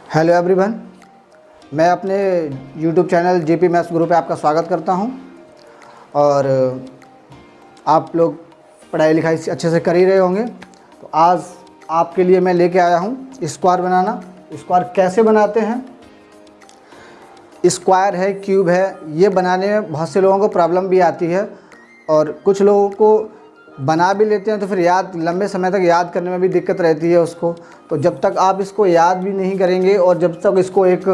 Hello everyone, मैं अपने YouTube channel JP maths गुरु पे आपका स्वागत करता हूं। और आप लोग पढ़ाई लिखाई अच्छे से कर ही रहे होंगे। तो आज आपके लिए मैं लेके आया हूं स्क्वायर बनाना। स्क्वायर कैसे बनाते हैं, स्क्वायर है, क्यूब है, ये बनाने में बहुत से लोगों को प्रॉब्लम भी आती है और कुछ लोगों को बना भी लेते हैं तो फिर लंबे समय तक याद करने में भी दिक्कत रहती है उसको। तो जब तक आप इसको याद भी नहीं करेंगे और जब तक इसको एक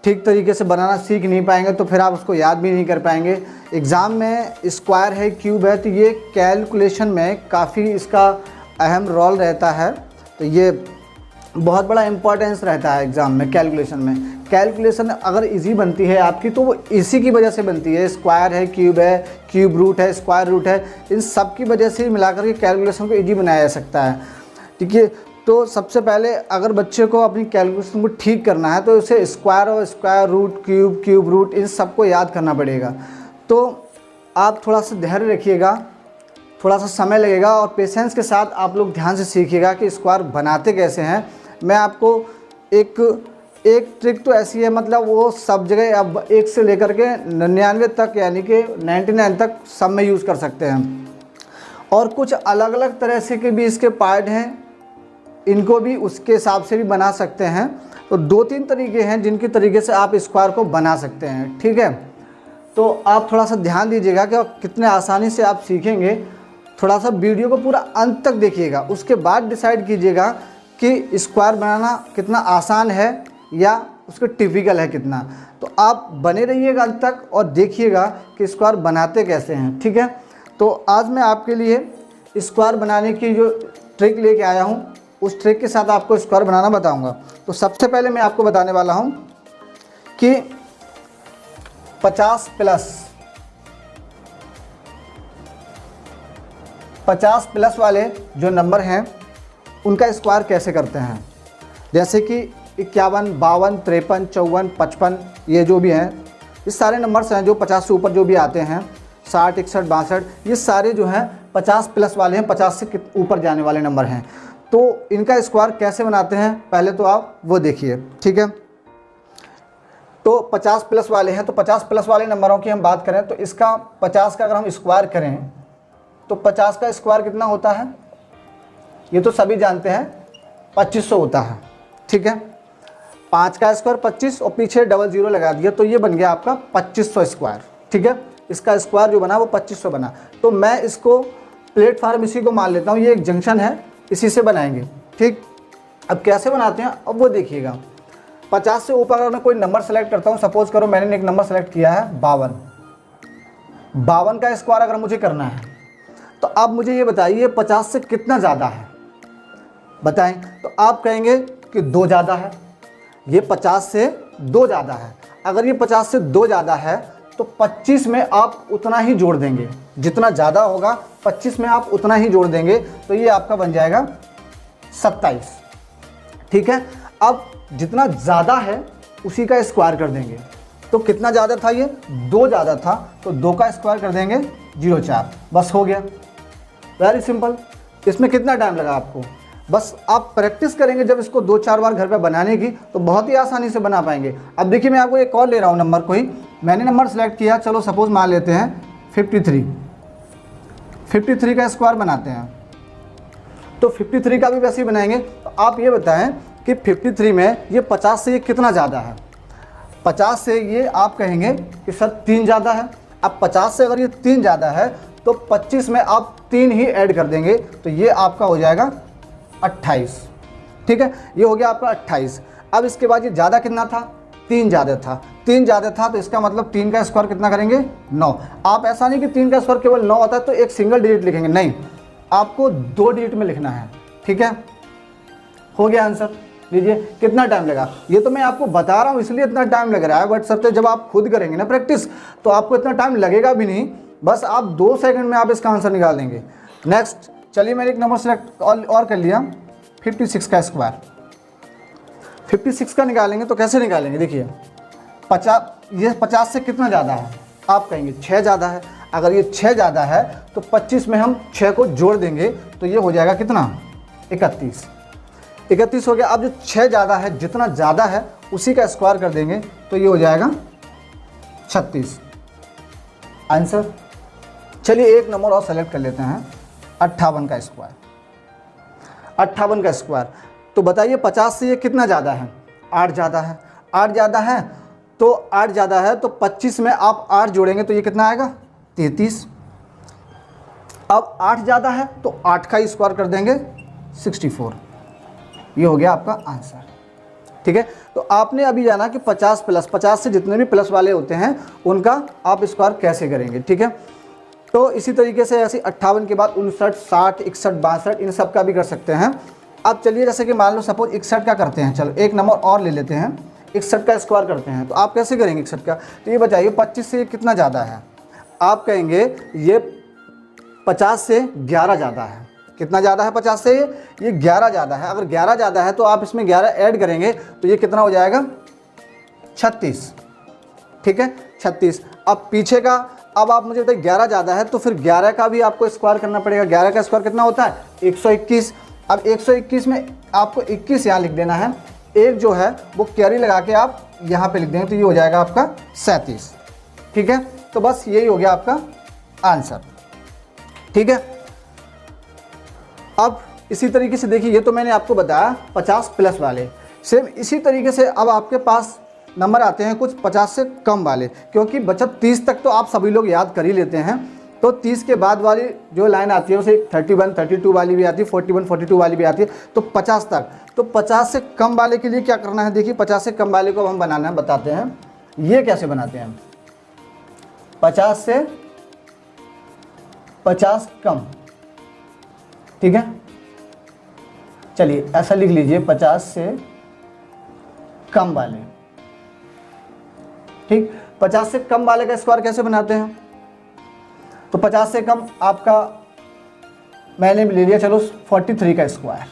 ठीक तरीके से बनाना सीख नहीं पाएंगे तो फिर आप उसको याद भी नहीं कर पाएंगे। एग्ज़ाम में स्क्वायर है, क्यूब है, तो ये कैलकुलेशन में काफ़ी इसका अहम रोल रहता है। तो ये बहुत बड़ा इम्पोर्टेंस रहता है एग्ज़ाम में। कैलकुलेशन अगर इजी बनती है आपकी तो वो इसी की वजह से बनती है। स्क्वायर है, क्यूब रूट है, स्क्वायर रूट है, इन सब की वजह से मिलाकर के कैलकुलेशन को इजी बनाया जा सकता है। ठीक है, तो सबसे पहले अगर बच्चे को अपनी कैलकुलेशन को ठीक करना है तो उसे स्क्वायर और स्क्वायर रूट, क्यूब रूट, इन सबको याद करना पड़ेगा। तो आप थोड़ा सा धैर्य रखिएगा, थोड़ा सा समय लगेगा और पेशेंस के साथ आप लोग ध्यान से सीखिएगा कि स्क्वायर बनाते कैसे हैं। मैं आपको एक ट्रिक तो ऐसी है, मतलब वो सब जगह अब 1 से लेकर के 99 तक, यानी कि 99 तक सब में यूज़ कर सकते हैं। और कुछ अलग अलग तरह से के भी इसके पार्ट हैं, इनको भी उसके हिसाब से भी बना सकते हैं। तो 2-3 तरीके हैं जिनके तरीके से आप स्क्वायर को बना सकते हैं। ठीक है, तो आप थोड़ा सा ध्यान दीजिएगा कि कितने आसानी से आप सीखेंगे। थोड़ा सा वीडियो को पूरा अंत तक देखिएगा, उसके बाद डिसाइड कीजिएगा कि स्क्वायर बनाना कितना आसान है या उसका टिपिकल है कितना। तो आप बने रहिएगा अंत तक और देखिएगा कि स्क्वायर बनाते कैसे हैं। ठीक है, तो आज मैं आपके लिए स्क्वायर बनाने की जो ट्रिक लेके आया हूँ, उस ट्रिक के साथ आपको स्क्वायर बनाना बताऊंगा। तो सबसे पहले मैं आपको बताने वाला हूँ कि 50 प्लस वाले जो नंबर हैं उनका स्क्वायर कैसे करते हैं। जैसे कि 51, 52, 53, 54, 55, ये जो भी हैं, ये सारे नंबर्स हैं जो 50 से ऊपर जो भी आते हैं, 60, 61, 62, ये सारे जो हैं 50 प्लस वाले हैं, 50 से ऊपर जाने वाले नंबर हैं। तो इनका स्क्वायर कैसे बनाते हैं पहले तो आप वो देखिए। ठीक है, तो 50 प्लस वाले हैं, तो 50 प्लस वाले नंबरों की हम बात करें तो इसका 50 का अगर हम स्क्वायर करें तो 50 का स्क्वायर कितना होता है, ये तो सभी जानते हैं, 2500 होता है। ठीक है, 5 का स्क्वायर 25 और पीछे डबल जीरो लगा दिया तो ये बन गया आपका 2500 स्क्वायर। ठीक है, इसका स्क्वायर जो बना वो 2500 बना। तो मैं इसको प्लेटफार्म इसी को मान लेता हूँ, ये एक जंक्शन है, इसी से बनाएंगे। ठीक, अब कैसे बनाते हैं अब वो देखिएगा। 50 से ऊपर अगर मैं कोई नंबर सेलेक्ट करता हूँ, सपोज करो मैंने एक नंबर सेलेक्ट किया है 52 का स्क्वायर अगर मुझे करना है तो अब मुझे ये बताइए 50 से कितना ज़्यादा है, बताएं। तो आप कहेंगे कि 2 ज़्यादा है, ये 50 से 2 ज़्यादा है। अगर ये 50 से 2 ज़्यादा है तो 25 में आप उतना ही जोड़ देंगे, जितना ज़्यादा होगा 25 में आप उतना ही जोड़ देंगे, तो ये आपका बन जाएगा 27। ठीक है, अब जितना ज़्यादा है उसी का स्क्वायर कर देंगे। तो कितना ज़्यादा था, ये 2 ज़्यादा था, तो 2 का स्क्वायर कर देंगे 0,4, बस हो गया। Very simple. इसमें कितना टाइम लगा आपको, बस आप प्रैक्टिस करेंगे जब इसको 2-4 बार घर पे बनाने की तो बहुत ही आसानी से बना पाएंगे। अब देखिए मैं आपको एक और ले रहा हूँ नंबर, कोई मैंने नंबर सेलेक्ट किया, चलो सपोज मान लेते हैं 53 का स्क्वायर बनाते हैं। तो 53 का भी वैसे ही बनाएंगे। तो आप ये बताएं कि 53 में ये 50 से ये कितना ज़्यादा है। 50 से ये आप कहेंगे कि सर 3 ज़्यादा है। अब 50 से अगर ये 3 ज़्यादा है तो 25 में आप 3 ही ऐड कर देंगे, तो ये आपका हो जाएगा 28। ठीक है, ये हो गया आपका 28। अब इसके बाद ये ज़्यादा कितना था, 3 ज़्यादा था। 3 ज़्यादा था तो इसका मतलब 3 का स्क्वायर कितना करेंगे, 9। आप ऐसा नहीं कि 3 का स्क्वायर केवल 9 होता है तो एक सिंगल डिजिट लिखेंगे, नहीं, आपको 2 डिजिट में लिखना है। ठीक है, हो गया आंसर। लीजिए कितना टाइम लगा, ये तो मैं आपको बता रहा हूँ इसलिए इतना टाइम लग रहा है, बट सर जब आप खुद करेंगे ना प्रैक्टिस तो आपको इतना टाइम लगेगा भी नहीं, बस आप 2 सेकंड में आप इसका आंसर निकाल देंगे। नेक्स्ट, चलिए मैंने एक नंबर सेलेक्ट और कर लिया, 56 का स्क्वायर। 56 का निकालेंगे तो कैसे निकालेंगे, देखिए 50 से कितना ज़्यादा है, आप कहेंगे 6 ज़्यादा है। अगर ये 6 ज़्यादा है तो 25 में हम 6 को जोड़ देंगे तो ये हो जाएगा कितना, 31। 31 हो गया। अब जो 6 ज़्यादा है, जितना ज़्यादा है उसी का स्क्वायर कर देंगे तो ये हो जाएगा 36 आंसर। चलिए एक नंबर और सेलेक्ट कर लेते हैं, 58 का स्क्वायर। 58 का स्क्वायर तो बताइए 50 से ये कितना ज़्यादा है? 8 ज़्यादा है। 8 ज़्यादा है तो 8 ज़्यादा है तो 25 में आप 8 जोड़ेंगे तो ये कितना आएगा? 33। अब 8 ज़्यादा है तो 8 का ही स्क्वायर कर देंगे 64। ये हो गया आपका आंसर। ठीक है, तो आपने अभी जाना कि 50 प्लस 50 से जितने भी प्लस वाले होते हैं उनका आप स्क्वायर कैसे करेंगे। ठीक है, तो इसी तरीके से ऐसे 58 के बाद 59, 60, 61, 62 इन सब का भी कर सकते हैं। अब चलिए जैसे कि मान लो सपोज 61 का करते हैं, चलो एक नंबर और ले लेते हैं, 61 का स्क्वायर करते हैं। तो आप कैसे करेंगे 61 का? तो ये बताइए 25 से ये कितना ज़्यादा है? आप कहेंगे ये 50 से 11 ज़्यादा है। कितना ज़्यादा है 50 से? ये 11 ज़्यादा है। अगर 11 ज़्यादा है तो आप इसमें 11 ऐड करेंगे तो ये कितना हो जाएगा? 36। ठीक है, 36। अब पीछे का, अब आप मुझे बताइए 11 ज़्यादा है तो फिर 11 का भी आपको स्क्वायर करना पड़ेगा। 11 का स्क्वायर कितना होता है? 121। अब 121 में आपको 21 यहाँ लिख देना है, एक जो है वो कैरी लगा के आप यहाँ पे लिख देंगे तो ये हो जाएगा आपका 37। ठीक है, तो बस यही हो गया आपका आंसर। ठीक है, अब इसी तरीके से देखिए, ये तो मैंने आपको बताया 50 प्लस वाले। सेम इसी तरीके से अब आपके पास नंबर आते हैं कुछ 50 से कम वाले, क्योंकि बचत 30 तक तो आप सभी लोग याद कर ही लेते हैं। तो 30 के बाद वाली जो लाइन आती है उसे 31, 32 वाली भी आती है, 41, 42 वाली भी आती है, तो 50 तक। तो 50 से कम वाले के लिए क्या करना है? देखिए 50 से कम वाले को हम बनाना बताते हैं। ये कैसे बनाते हैं? 50 से 50 कम। ठीक है, चलिए ऐसा लिख लीजिए, 50 से कम वाले। ठीक, 50 से कम वाले का स्क्वायर कैसे बनाते हैं? तो 50 से कम आपका मैंने ले लिया, चलो 43 का स्क्वायर।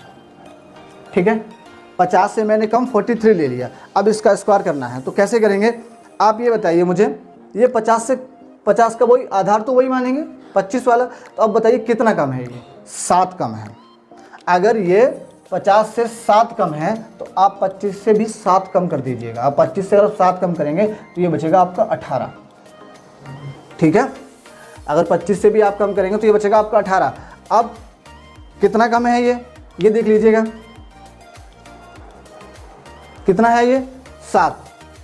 ठीक है, 50 से मैंने कम 43 ले लिया। अब इसका स्क्वायर करना है तो कैसे करेंगे? आप ये बताइए मुझे, ये 50 से 50 का वही आधार तो वही मानेंगे 25 वाला। तो अब बताइए कितना कम है? ये 7 कम है। अगर ये 50 से 7 कम है तो आप 25 से भी 7 कम कर दीजिएगा। आप 25 से अगर 7 कम करेंगे तो ये बचेगा आपका 18। ठीक है, अगर 25 से भी आप कम करेंगे तो ये बचेगा आपका 18। अब कितना कम है ये देख लीजिएगा, कितना है ये? 7।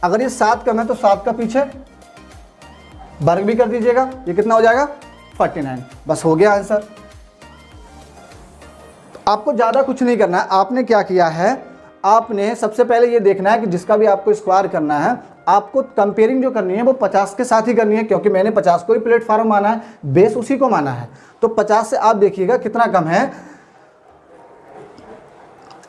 अगर ये 7 कम है तो 7 का पीछे वर्ग भी कर दीजिएगा, ये कितना हो जाएगा? 49। बस हो गया आंसर। आपको ज़्यादा कुछ नहीं करना है। आपने क्या किया है, आपने सबसे पहले ये देखना है कि जिसका भी आपको स्क्वायर करना है, आपको कंपेयरिंग जो करनी है वो 50 के साथ ही करनी है, क्योंकि मैंने 50 को ही प्लेटफॉर्म माना है, बेस उसी को माना है। तो 50 से आप देखिएगा कितना कम है।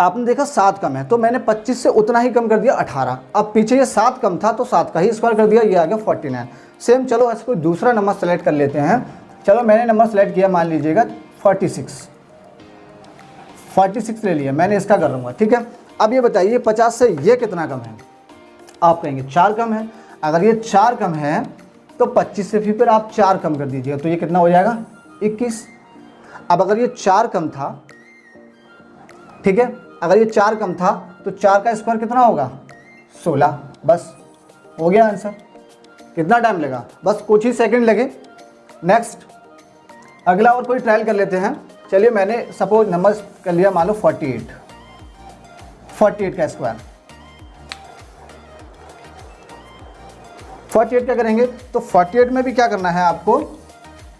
आपने देखा 7 कम है तो मैंने 25 से उतना ही कम कर दिया 18। अब पीछे ये 7 कम था तो 7 का ही स्क्वायर कर दिया, ये आ गया 49। सेम चलो ऐसे कोई दूसरा नंबर सेलेक्ट कर लेते हैं। चलो मैंने नंबर सेलेक्ट किया, मान लीजिएगा 46 ले लिया मैंने, इसका कर लूँगा। ठीक है, अब ये बताइए 50 से ये कितना कम है? आप कहेंगे 4 कम है। अगर ये 4 कम है तो 25 से फिर आप 4 कम कर दीजिएगा तो ये कितना हो जाएगा? 21। अब अगर ये 4 कम था, ठीक है, अगर ये 4 कम था तो 4 का स्क्वायर कितना होगा? 16। बस हो गया आंसर। कितना टाइम लगा? बस कुछ ही सेकंड लगे। नेक्स्ट अगला और कोई ट्रायल कर लेते हैं। चलिए मैंने सपोज नंबर कर लिया मान लो 48 का स्क्वायर। 48 क्या करेंगे? तो 48 में भी क्या करना है आपको?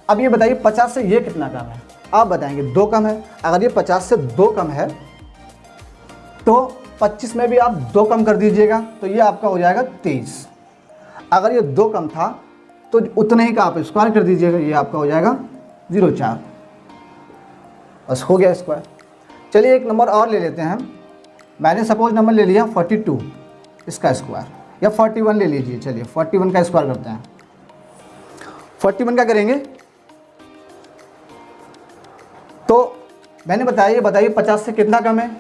अब ये बताइए 50 से ये कितना कम है? आप बताएंगे 2 कम है। अगर ये 50 से 2 कम है तो 25 में भी आप 2 कम कर दीजिएगा तो ये आपका हो जाएगा 23। अगर ये 2 कम था तो उतने ही का आप स्क्वायर कर दीजिएगा, ये आपका हो जाएगा 0,4। बस हो गया स्क्वायर। चलिए एक नंबर और ले लेते हैं। मैंने सपोज नंबर ले लिया 42, इसका स्क्वायर, या 41 ले लीजिए। चलिए 41 का स्क्वायर करते हैं। 41 का करेंगे तो मैंने बताइए 50 से कितना कम है?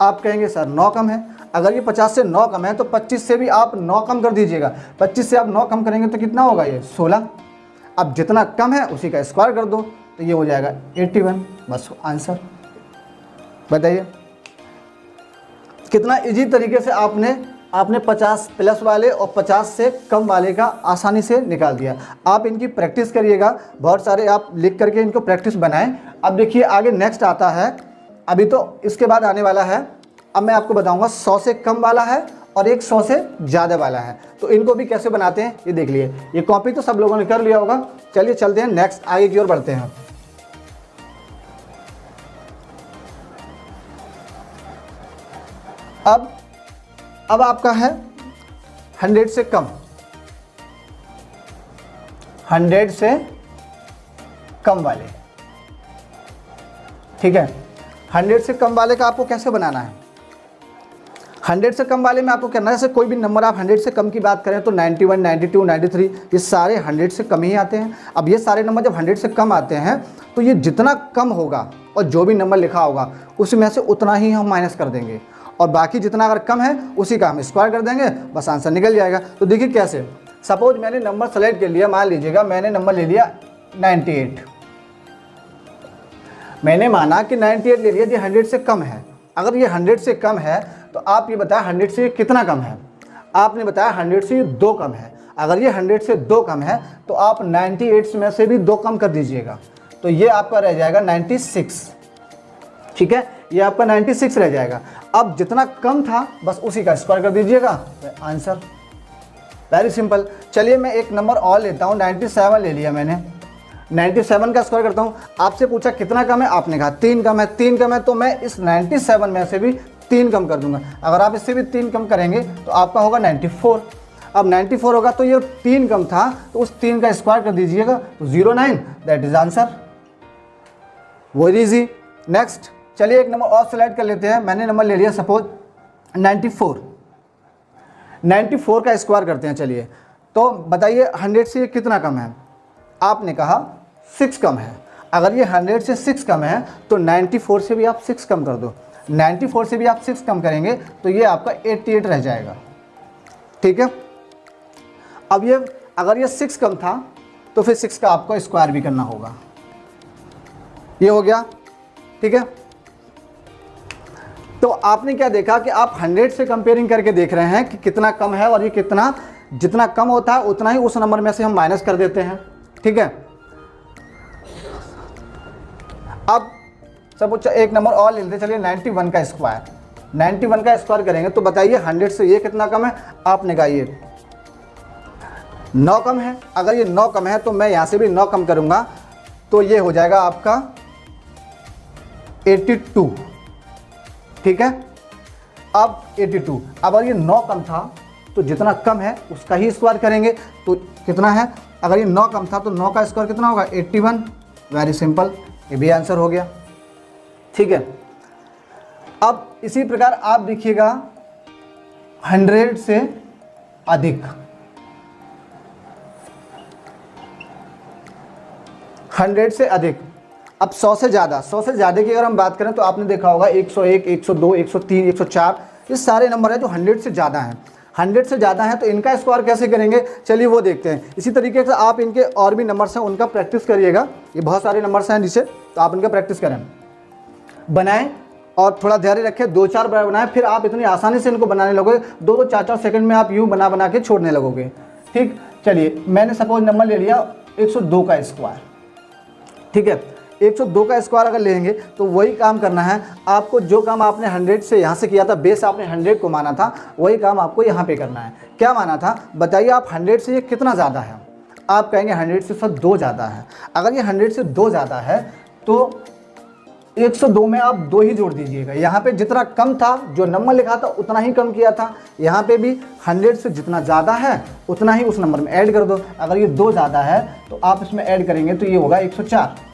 आप कहेंगे सर 9 कम है। अगर ये 50 से 9 कम है तो 25 से भी आप 9 कम कर दीजिएगा। 25 से आप 9 कम करेंगे तो कितना होगा? ये 16। अब जितना कम है उसी का स्क्वायर कर दो तो ये हो जाएगा 81। बस आंसर। बताइए कितना इजी तरीके से आपने 50 प्लस वाले और 50 से कम वाले का आसानी से निकाल दिया। आप इनकी प्रैक्टिस करिएगा, बहुत सारे आप लिख करके इनको प्रैक्टिस बनाएं। अब देखिए आगे नेक्स्ट आता है, अभी तो इसके बाद आने वाला है, अब मैं आपको बताऊंगा 100 से कम वाला है और एक 100 से ज़्यादा वाला है, तो इनको भी कैसे बनाते हैं ये देख लिए। ये कॉपी तो सब लोगों ने कर लिया होगा। चलिए चलते हैं नेक्स्ट, आगे की ओर बढ़ते हैं। अब आपका है 100 से कम, 100 से कम वाले, ठीक है। 100 से कम वाले का आपको कैसे बनाना है? 100 से कम वाले में आपको करना है, जैसे कोई भी नंबर आप 100 से कम की बात करें तो 91, 92, 93 ये सारे 100 से कम ही आते हैं। अब ये सारे नंबर जब 100 से कम आते हैं तो ये जितना कम होगा और जो भी नंबर लिखा होगा उसमें से उतना ही हम माइनस कर देंगे, और बाकी जितना अगर कम है उसी का हम स्क्वायर कर देंगे, बस आंसर निकल जाएगा। तो देखिए कैसे, सपोज मैंने नंबर सेलेक्ट कर लिया, मान लीजिएगा मैंने नंबर ले लिया 98, मैंने माना कि 98 ले लिया, ये 100 से कम है। अगर ये 100 से कम है तो आप ये बताया 100 से कितना कम है? आपने बताया 100 से 2 कम है। अगर ये 100 से 2 कम है तो आप 98 में से भी 2 कम कर दीजिएगा, तो ये आपका रह जाएगा 96, ठीक है, ये आपका 96 रह जाएगा। अब जितना कम था बस उसी का स्क्वायर कर दीजिएगा, आंसर वेरी सिंपल। चलिए मैं एक नंबर और लेता हूँ, 97 ले लिया मैंने, 97 का स्क्वायर करता हूँ। आपसे पूछा कितना कम है, आपने कहा 3 कम है, 3 कम है तो मैं इस 97 में से भी 3 कम कर दूंगा। अगर आप इससे भी 3 कम करेंगे तो आपका होगा 94। अब 94 होगा तो ये 3 कम था तो उस 3 का स्क्वायर कर दीजिएगा, तो 09, that is answer, very easy. Next चलिए एक नंबर और सेलेक्ट कर लेते हैं, मैंने नंबर ले लिया सपोज 94, 94 का स्क्वायर करते हैं। चलिए तो बताइए 100 से ये कितना कम है? आपने कहा 6 कम है। अगर ये 100 से 6 कम है तो 94 से भी आप 6 कम कर दो, 94 से भी आप 6 कम करेंगे तो ये आपका 88 रह जाएगा, ठीक है। अब ये अगर ये 6 कम था तो फिर 6 का आपको स्क्वायर भी करना होगा, ये हो गया, ठीक है। तो आपने क्या देखा कि आप 100 से कंपेयरिंग करके देख रहे हैं कि कितना कम है, और ये कितना, जितना कम होता है उतना ही उस नंबर में से हम माइनस कर देते हैं, ठीक है। अब सब एक नंबर और ले लेते, चलिए 91 का स्क्वायर, 91 का स्क्वायर करेंगे तो बताइए 100 से ये कितना कम है? आपने कहा ये 9 कम है। अगर ये 9 कम है तो मैं यहाँ से भी 9 कम करूँगा तो ये हो जाएगा आपका 82, ठीक है। अब 82, अब अगर ये 9 कम था तो जितना कम है उसका ही स्क्वायर करेंगे, तो कितना है? अगर ये 9 कम था तो 9 का स्क्वायर कितना होगा? 81, वेरी सिंपल, ये भी आंसर हो गया, ठीक है। अब इसी प्रकार आप देखिएगा 100 से अधिक, 100 से अधिक। अब 100 से ज़्यादा, 100 से ज़्यादा की अगर हम बात करें तो आपने देखा होगा 101, 102, 103, 104, ये सारे नंबर हैं जो 100 से ज़्यादा हैं। 100 से ज़्यादा है तो इनका स्क्वायर कैसे करेंगे, चलिए वो देखते हैं। इसी तरीके से आप इनके और भी नंबर्स हैं उनका प्रैक्टिस करिएगा, ये बहुत सारे नंबर्स हैं जिसे, तो आप इनका प्रैक्टिस करें, बनाएं और थोड़ा धैर्य रखें, 2-4 बार बनाएं, फिर आप इतनी आसानी से इनको बनाने लगोगे, 2-2, 4-4 सेकंड में आप यूँ बना के छोड़ने लगोगे, ठीक। चलिए मैंने सपोज नंबर ले लिया 102 का स्क्वायर, ठीक है। 102 का स्क्वायर अगर लेंगे तो वही काम करना है आपको, जो काम आपने 100 से यहाँ से किया था, बेस आपने 100 को माना था, वही काम आपको यहाँ पे करना है। क्या माना था बताइए आप? 100 से ये कितना ज़्यादा है? आप कहेंगे 100 से सर 2 ज़्यादा है। अगर ये 100 से 2 ज़्यादा है तो 102 में आप 2 ही जोड़ दीजिएगा। यहाँ पे जितना कम था, जो नंबर लिखा था उतना ही कम किया था, यहाँ पे भी 100 से जितना ज़्यादा है उतना ही उस नंबर में ऐड कर दो। अगर ये 2 ज़्यादा है तो आप इसमें ऐड करेंगे तो ये होगा 104।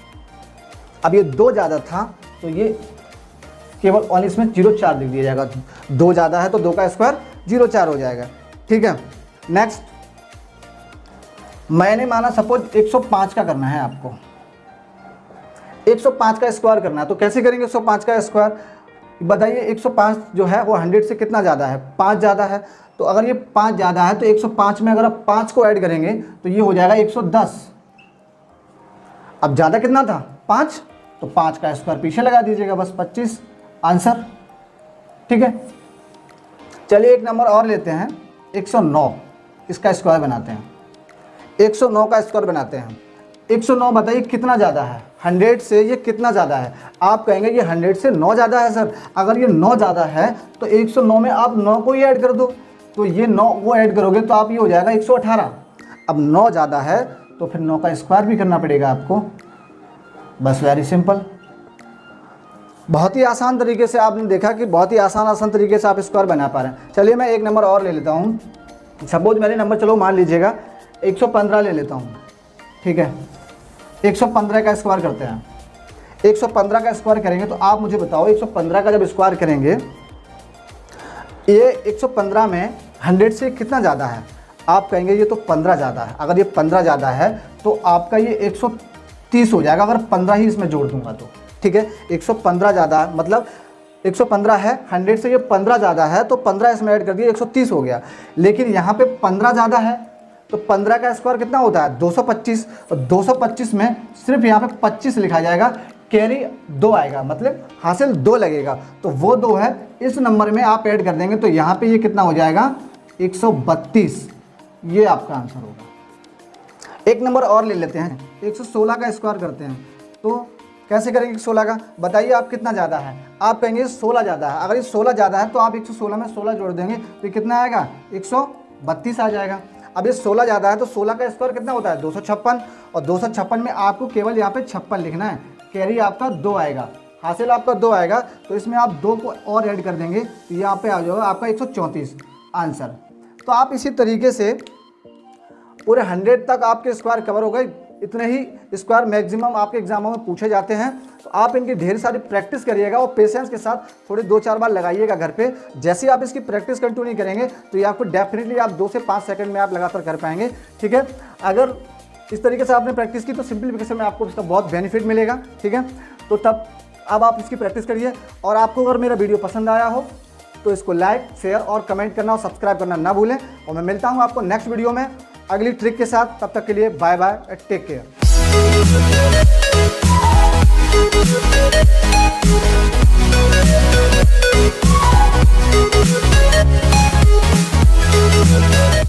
अब ये 2 ज़्यादा था तो ये केवल ओनली इसमें 04 लिख दिया जाएगा, 2 ज़्यादा है तो 2 का स्क्वायर 04 हो जाएगा, ठीक है। नेक्स्ट मैंने माना सपोज 105 का करना है आपको, 105 का स्क्वायर करना है, तो कैसे करेंगे 105 का स्क्वायर? बताइए 105 जो है वो 100 से कितना ज़्यादा है? 5 ज़्यादा है। तो अगर ये 5 ज़्यादा है तो 105 में अगर आप 5 को ऐड करेंगे तो ये हो जाएगा 110। अब ज़्यादा कितना था? 5, तो 5 का स्क्वायर पीछे लगा दीजिएगा, बस 25 आंसर, ठीक है। चलिए एक नंबर और लेते हैं, 109, इसका स्क्वायर बनाते हैं। 109 का स्क्वायर बनाते हैं। 109 बताइए कितना ज़्यादा है, 100 से ये कितना ज़्यादा है। आप कहेंगे ये 100 से 9 ज़्यादा है सर। अगर ये 9 ज़्यादा है तो 109 में आप 9 को ही ऐड कर दो, तो ये 9 वो ऐड करोगे तो आप ये हो जाएगा 118। अब 9 ज़्यादा है तो फिर 9 का स्क्वायर भी करना पड़ेगा आपको। बस वेरी सिंपल, बहुत ही आसान तरीके से आपने देखा कि बहुत ही आसान तरीके से आप स्क्वायर बना पा रहे हैं। चलिए मैं एक नंबर और ले लेता हूँ। सपोज मैंने नंबर, चलो मान लीजिएगा 115 ले लेता हूँ, ठीक है। 115 का स्क्वायर करते हैं। 115 का स्क्वायर करेंगे तो आप मुझे बताओ 115 का जब स्क्वायर करेंगे, ये 115 में 100 से कितना ज़्यादा है। आप कहेंगे ये तो 15 ज़्यादा है। अगर ये 15 ज़्यादा है तो आपका ये 130 हो जाएगा, अगर 15 ही इसमें जोड़ दूंगा तो, ठीक है। 115 ज़्यादा है, मतलब 115 है, 100 से ये 15 ज़्यादा है तो 15 इसमें ऐड कर दिया, 130 हो गया। लेकिन यहाँ पे 15 ज़्यादा है तो 15 का स्क्वायर कितना होता है, 225। और 225 में सिर्फ यहाँ पे 25 लिखा जाएगा, कैरी 2 आएगा, मतलब हासिल 2 लगेगा, तो वो 2 है, इस नंबर में आप ऐड कर देंगे तो यहाँ पे ये कितना हो जाएगा, 132। ये आपका आंसर होगा। एक नंबर और ले लेते हैं, 116 का स्क्वायर करते हैं। तो कैसे करेंगे 116 का, बताइए आप कितना ज़्यादा है। आप कहेंगे 16 ज़्यादा है। अगर ये 16 ज़्यादा है तो आप 116 में 16 जोड़ देंगे तो ये कितना आएगा, 132 आ जाएगा। अब ये 16 ज़्यादा है तो 16 का स्क्वायर कितना होता है, 256। और 256 में आपको केवल यहाँ पे 56 लिखना है, कैरी आपका 2 आएगा, हासिल आपका 2 आएगा, तो इसमें आप 2 को और ऐड कर देंगे तो यहाँ पे आ जाएगा आपका 134 आंसर। तो आप इसी तरीके से पूरे 100 तक आपके स्क्वायर कवर हो गए। इतने ही स्क्वायर मैक्सिमम आपके एग्जामों में पूछे जाते हैं, तो आप इनकी ढेर सारी प्रैक्टिस करिएगा और पेशेंस के साथ थोड़े 2-4 बार लगाइएगा घर पे। जैसे आप इसकी प्रैक्टिस कंटिन्यू करेंगे तो ये आपको डेफिनेटली आप 2 से 5 सेकंड में आप लगातार कर पाएंगे, ठीक है। अगर इस तरीके से आपने प्रैक्टिस की तो सिंप्लीफिकेशन में आपको इसका बहुत बेनिफिट मिलेगा, ठीक है। तो तब अब आप इसकी प्रैक्टिस करिए। और आपको अगर मेरा वीडियो पसंद आया हो तो इसको लाइक, शेयर और कमेंट करना और सब्सक्राइब करना ना भूलें। और मैं मिलता हूँ आपको नेक्स्ट वीडियो में अगली ट्रिक के साथ। तब तक के लिए बाय बाय, टेक केयर।